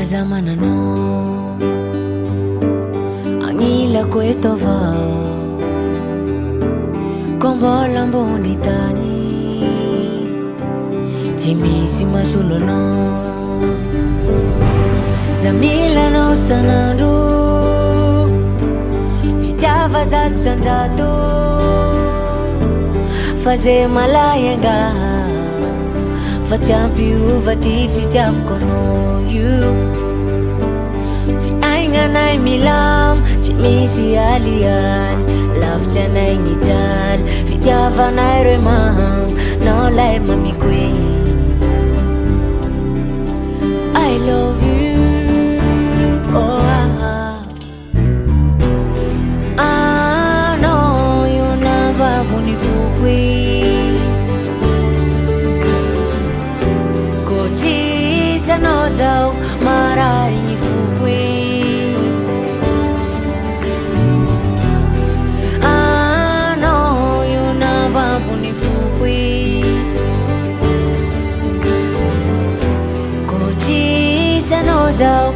zamana no Angila kweto vao Kombola mboni tani Timisi masulo no Zamila no sanandu Fitava za tsanzado Faze malayenga Fatyampi uvati fityav kono you Fi nai milam Chimisi alian Love janai nitar Fityava nai remam No lai mami kwe I love you Oh I know you never bunifukwe No zau marai ni fukui no yuna babu ni fukui Kochiza no zau